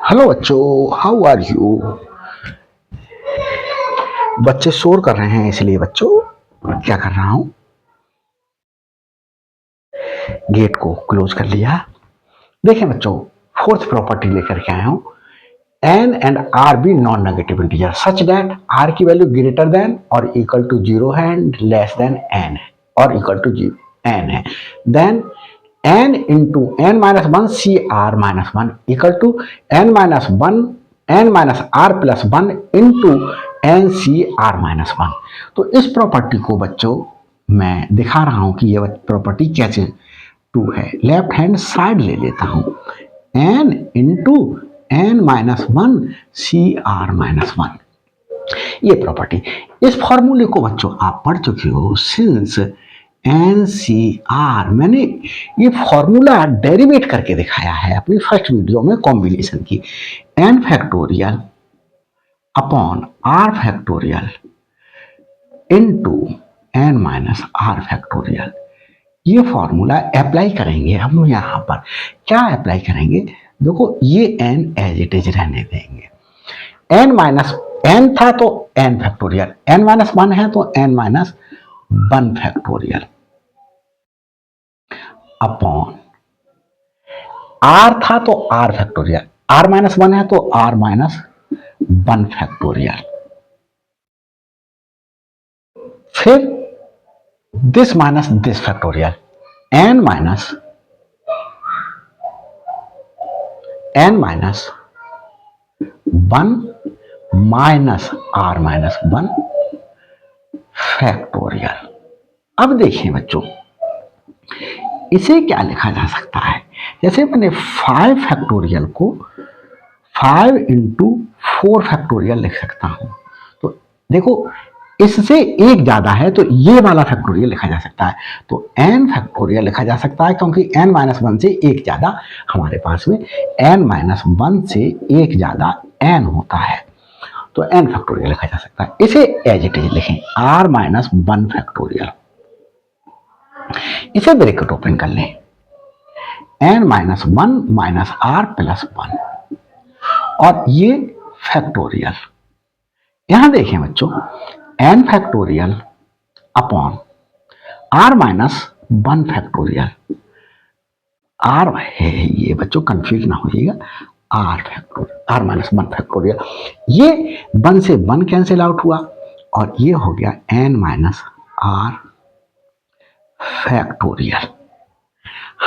Hello बच्चों, how are you. बच्चे शोर कर रहे हैं इसलिए बच्चों क्या कर रहा हूँ, गेट को क्लोज कर लिया। देखें बच्चों, फोर्थ प्रॉपर्टी लेकर के आया हूँ। N and r be non negative integer such that r की वैल्यू ग्रेटर देन और इक्वल टू जीरो है एंड लेस देन एन है और इक्वल टू एन है। Then n into n minus one C r minus one equal to n minus one n minus r plus one into n C r minus one. तो इस property को बच्चों मैं दिखा रहा हूं कि यह प्रॉपर्टी कैसे टू है। लेफ्ट हैंड साइड ले लेता हूं, n into n minus one C r minus one, ये प्रॉपर्टी। इस फॉर्मूले को बच्चों आप पढ़ चुके हो, सिंस एन सी आर। मैंने ये फॉर्मूला डेरिवेट करके दिखाया है अपनी फर्स्ट वीडियो में कॉम्बिनेशन की। N factorial upon r factorial into n minus r factorial, ये फॉर्मूला अप्लाई करेंगे हम यहां पर। क्या अप्लाई करेंगे, देखो ये एन एज इट इज रहने देंगे। एन माइनस एन था तो n factorial, n minus one है तो n minus one factorial upon r था तो r factorial, r minus one है तो आर माइनस वन फैक्टोरियल। फिर this minus this factorial, n minus one minus r minus one factorial. अब देखिए बच्चों, इसे क्या लिखा जा सकता है, जैसे मैंने 5 फैक्टोरियल को 5 इंटू 4 फैक्टोरियल लिख सकता हूं। तो देखो इससे एक ज्यादा है तो ये वाला फैक्टोरियल लिखा जा सकता है, तो n फैक्टोरियल लिखा जा सकता है क्योंकि n माइनस वन से एक ज्यादा हमारे पास में n माइनस वन से एक ज्यादा n होता है, तो n फैक्टोरियल लिखा जा सकता है। इसे एज इट इज लिखें, r माइनस वन फैक्टोरियल। इसे ब्रैकेट ओपन कर लें, n minus one minus r plus one और ये फैक्टोरियल। यहां देखें बच्चों, n factorial upon r minus one factorial, r है ये बच्चों, कंफ्यूज ना होइएगा, r factorial, r minus one factorial. ये वन से वन कैंसिल आउट हुआ और ये हो गया n माइनस r फैक्टोरियल।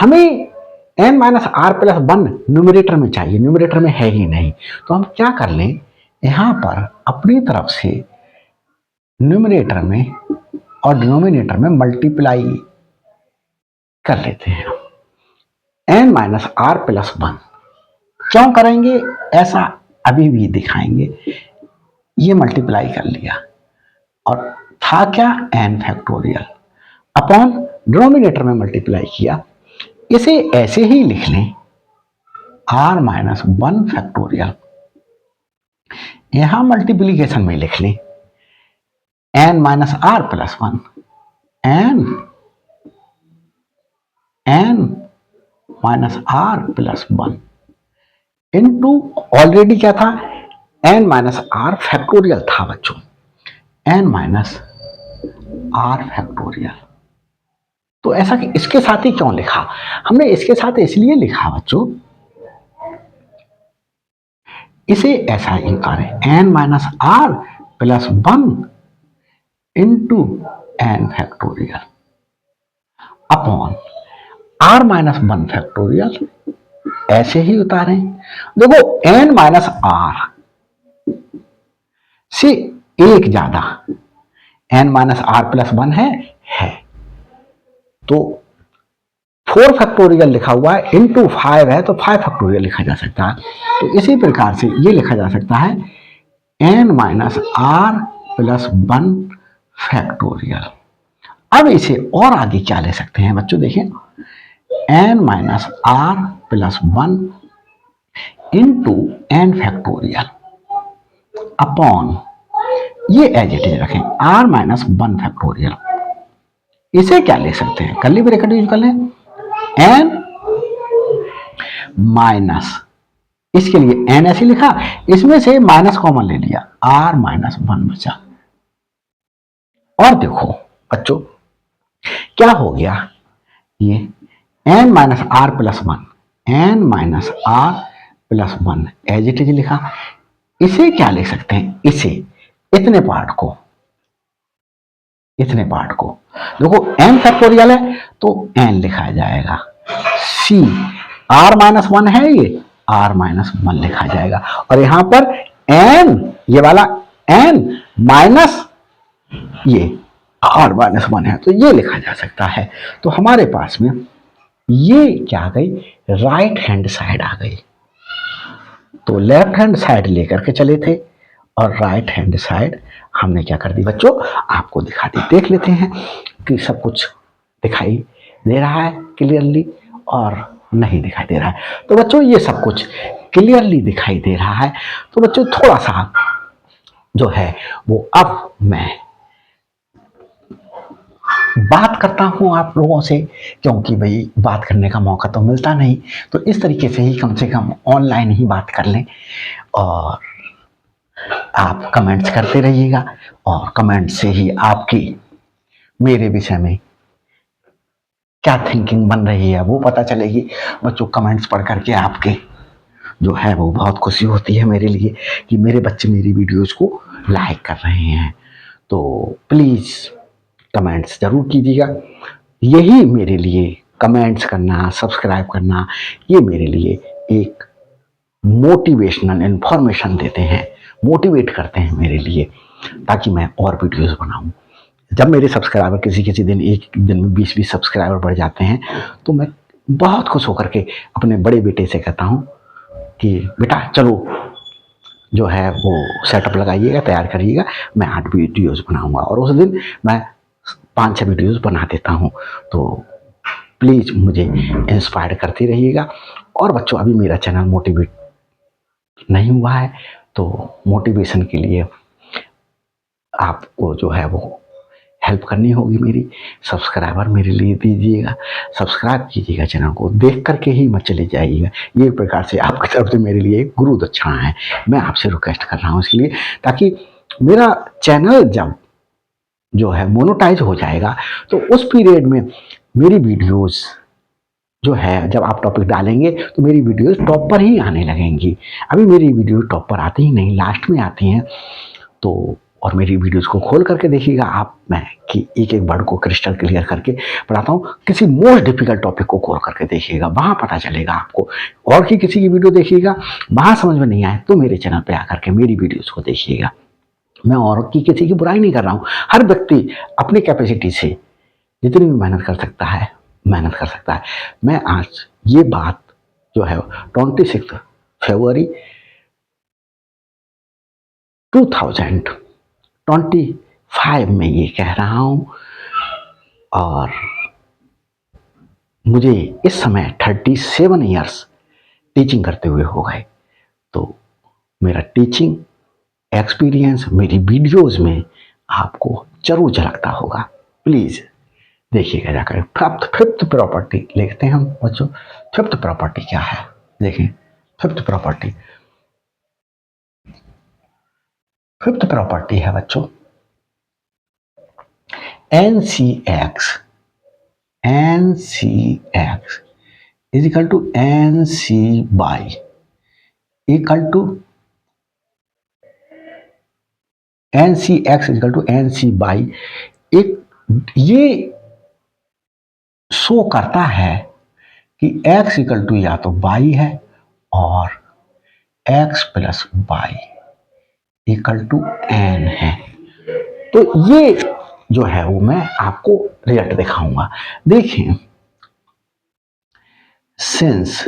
हमें n minus r plus one numerator में चाहिए, न्यूमरेटर में है ही नहीं, तो हम क्या कर लें, यहां पर अपनी तरफ से न्यूमरेटर में और डिनोमिनेटर में मल्टीप्लाई कर लेते हैं। n minus r plus one क्यों करेंगे ऐसा अभी भी दिखाएंगे। ये मल्टीप्लाई कर लिया और था क्या n फैक्टोरियल अपॉन डिनोमिनेटर में मल्टीप्लाई किया। इसे ऐसे ही लिख लें, r माइनस वन फैक्टोरियल, यहां मल्टीप्लीकेशन में लिख लें n minus r plus one, n minus r plus one into already क्या था, n माइनस आर फैक्टोरियल था बच्चों, n माइनस आर फैक्टोरियल। तो ऐसा कि इसके साथ ही क्यों लिखा, हमने इसके साथ इसलिए लिखा बच्चों, इसे ऐसा ही करें, n minus r plus one into n factorial upon r minus one factorial, ऐसे ही उतारें। देखो n माइनस आर से एक ज्यादा n minus r plus one है तो 4 फैक्टोरियल लिखा हुआ है, इंटू 5 है तो 5 फैक्टोरियल लिखा जा सकता है। तो इसी प्रकार से ये लिखा जा सकता है n minus r plus one factorial. अब इसे और आगे क्या ले सकते हैं बच्चों, देखें, n minus r plus one into n factorial upon, ये एज इट इज रखें, r माइनस वन फैक्टोरियल। इसे क्या ले सकते हैं, कर्ली ब्रैकेट यूज कर लें, n माइनस इसके लिए एन ऐसे लिखा, इसमें से माइनस कॉमन ले लिया, आर माइनस वन बचा। और देखो बच्चों क्या हो गया, ये n minus r plus one, n minus r plus one as it is लिखा। इसे क्या लिख सकते हैं, इसे इतने पार्ट को, इतने पार्ट को देखो एन फैक्टोरियल है तो एन लिखा जाएगा, सी आर माइनस वन है, ये आर माइनस वन लिखा जाएगा। और यहां पर एन, ये वाला एन माइनस ये आर माइनस वन है तो ये लिखा जा सकता है। तो हमारे पास में ये क्या आ गई, राइट हैंड साइड आ गई। तो लेफ्ट हैंड साइड लेकर के चले थे और राइट हैंड साइड हमने क्या कर दी बच्चों, आपको दिखा दी। देख लेते हैं कि सब कुछ दिखाई दे रहा है क्लियरली और नहीं दिखाई दे रहा है। तो बच्चों ये सब कुछ क्लियरली दिखाई दे रहा है। तो बच्चों थोड़ा सा जो है वो अब मैं बात करता हूं आप लोगों से, क्योंकि भाई बात करने का मौका तो मिलता नहीं, तो इस तरीके से ही कम से कम ऑनलाइन ही बात कर लें। और आप कमेंट्स करते रहिएगा और कमेंट से ही आपकी मेरे विषय में क्या थिंकिंग बन रही है वो पता चलेगी। बच्चों कमेंट्स पढ़ करके आपके जो है वो बहुत खुशी होती है मेरे लिए कि मेरे बच्चे मेरी वीडियोस को लाइक कर रहे हैं। तो प्लीज़ कमेंट्स ज़रूर कीजिएगा। यही मेरे लिए कमेंट्स करना, सब्सक्राइब करना, ये मेरे लिए एक मोटिवेशनल इन्फॉर्मेशन देते हैं, मोटिवेट करते हैं मेरे लिए, ताकि मैं और वीडियोस बनाऊं। जब मेरे सब्सक्राइबर किसी दिन एक दिन में 20-20 सब्सक्राइबर बढ़ जाते हैं तो मैं बहुत खुश होकर के अपने बड़े बेटे से कहता हूं कि बेटा चलो जो है वो सेटअप लगाइएगा, तैयार करिएगा, मैं 8 वीडियोस बनाऊंगा। और उस दिन मैं 5-6 वीडियोस बना देता हूं। तो प्लीज़ मुझे इंस्पायर करते रहिएगा। और बच्चों अभी मेरा चैनल मोटिवेट नहीं हुआ है तो मोटिवेशन के लिए आपको जो है वो हेल्प करनी होगी मेरी। सब्सक्राइबर मेरे लिए दीजिएगा, सब्सक्राइब कीजिएगा चैनल को, देख करके ही मत चले जाइएगा। ये प्रकार से आपकी तरफ से मेरे लिए गुरु दक्षिणा है, मैं आपसे रिक्वेस्ट कर रहा हूँ इसके लिए, ताकि मेरा चैनल जब जो है मोनेटाइज हो जाएगा तो उस पीरियड में मेरी वीडियोस जो है जब आप टॉपिक डालेंगे तो मेरी वीडियोस टॉप पर ही आने लगेंगी। अभी मेरी वीडियो टॉप पर आती ही नहीं, लास्ट में आती हैं। तो और मेरी वीडियोस को खोल करके देखिएगा आप, मैं कि एक एक वर्ड को क्रिस्टल क्लियर करके पढ़ाता हूँ। किसी मोस्ट डिफिकल्ट टॉपिक को खोल करके देखिएगा, वहाँ पता चलेगा आपको। और की किसी की वीडियो देखिएगा, वहाँ समझ में नहीं आए तो मेरे चैनल पे आकर के मेरी वीडियोस को देखिएगा। मैं और की किसी की बुराई नहीं कर रहा हूँ। हर व्यक्ति अपनी कैपेसिटी से जितनी भी मेहनत कर सकता है मेहनत कर सकता है। मैं आज ये बात जो है 26 फरवरी 2025 में ये कह रहा हूं। और मुझे इस समय 37 ईयर्स टीचिंग करते हुए हो गए। तो मेरा टीचिंग एक्सपीरियंस मेरी वीडियोस में आपको जरूर झलकता होगा। प्लीज़ देखिएगा जाकर। फिफ्थ प्रॉपर्टी लिखते हैं हम बच्चों। फिफ्थ प्रॉपर्टी क्या है देखें। फिफ्थ प्रॉपर्टी है बच्चों NCX is equal to NC by equal to NCX equal to NC by. एक ये शो करता है कि x इक्वल टू या तो y है और x plus y equal to n है। तो ये जो है वो मैं आपको रिजल्ट दिखाऊंगा। देखें, since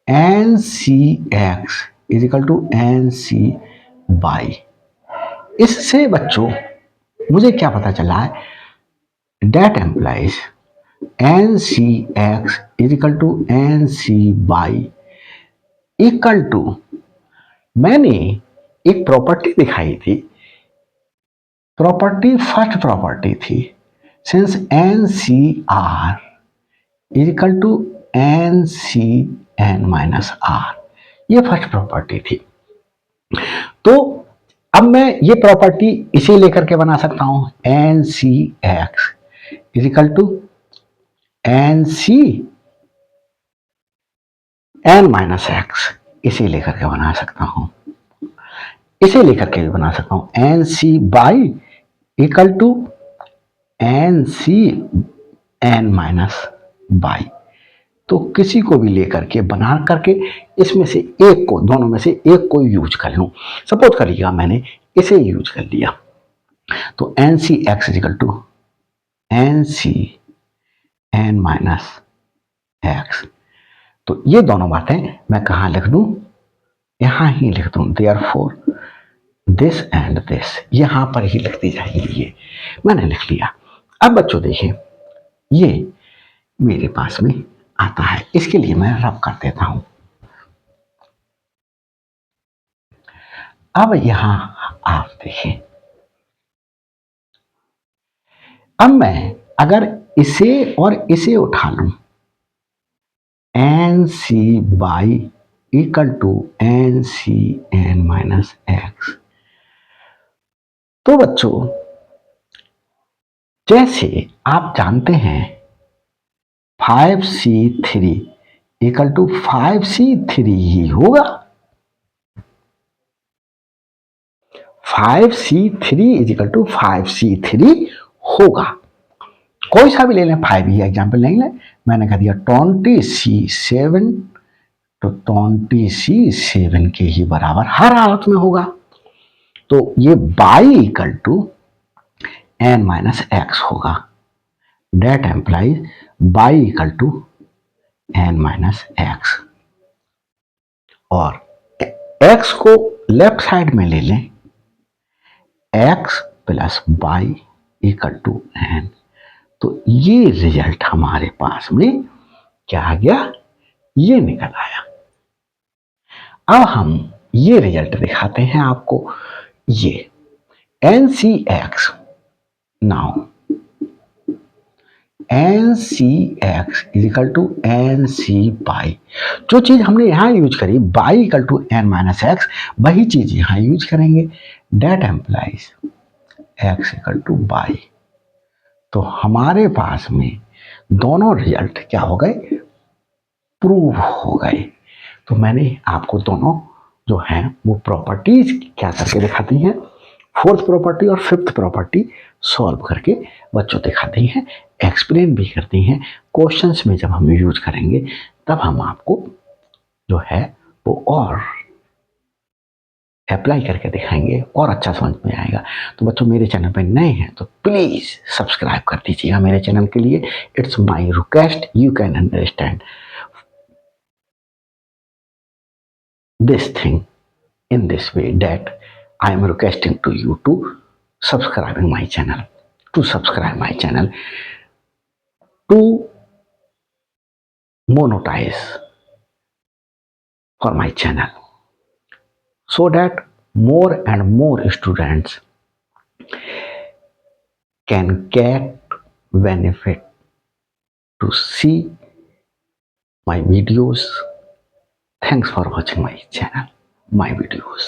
NCX is equal to NC by, इससे बच्चों मुझे क्या पता चला है, that implies NCX is equal to NC by equal to, मैंने एक प्रॉपर्टी दिखाई थी, प्रॉपर्टी फर्स्ट प्रॉपर्टी थी, since NCR is equal to NCN minus R। ये फर्स्ट प्रॉपर्टी थी। तो अब मैं ये प्रॉपर्टी इसे लेकर के बना सकता हूं, n C x is equal to n C n minus x, इसे लेकर के बना सकता हूं, इसे लेकर के भी बना सकता हूं, n C y equal to n C n minus y. तो किसी को भी लेकर के बना करके इसमें से एक को, दोनों में से एक को यूज कर लूं। सपोज करिएगा मैंने इसे यूज कर लिया, तो n C x is equal to n C n minus x. तो ये दोनों बातें मैं कहां लिख दूं, यहां ही लिख दूं, देयरफॉर दिस एंड दिस यहां पर ही लिख दी जाएगी। ये मैंने लिख लिया। अब बच्चों देखिए, ये मेरे पास में आता है, इसके लिए मैं रब कर देता हूं। अब यहां आप देखें, अब मैं अगर इसे और इसे उठा लूं, n C y equal to n C n minus x, तो बच्चों जैसे आप जानते हैं 5C3 इक्वल टू 5C3 ही होगा। 5C3 is equal to 5C3 होगा। कोई सा भी ले लें, 5 ही एग्जाम्पल नहीं ले, मैंने कह दिया 20C7, तो 20C7 के ही बराबर हर हालत में होगा। तो ये y equal to n minus x होगा। That employees y equal to n minus x, और एक्स को लेफ्ट साइड में ले लें, x plus y equal to n. तो ये रिजल्ट हमारे पास में क्या आ गया, ये निकल आया। अब हम ये रिजल्ट दिखाते हैं आपको, ये n C x, now n C x is equal to n C y, जो चीज हमने यहां यूज करी y equal to n minus x, वही चीज यहां यूज करेंगे। That implies x equal to y. तो हमारे पास में दोनों रिजल्ट क्या हो गए, प्रूव हो गए। तो मैंने आपको दोनों जो हैं वो प्रॉपर्टीज क्या करके दिखाती हैं, फोर्थ प्रॉपर्टी और फिफ्थ प्रॉपर्टी सॉल्व करके बच्चों दिखाती हैं, एक्सप्लेन भी करती हैं। क्वेश्चंस में जब हम यूज करेंगे तब हम आपको जो है वो और अप्लाई करके दिखाएंगे और अच्छा समझ में आएगा। तो बच्चों मेरे चैनल पर नए हैं तो प्लीज सब्सक्राइब कर दीजिएगा मेरे चैनल के लिए। It's my request, you can understand this thing in this way, that I am requesting to you to subscribing my channel, to subscribe my channel, to monetize for my channel, so that more and more students can get benefit to see my videos. Thanks for watching my channel, my videos.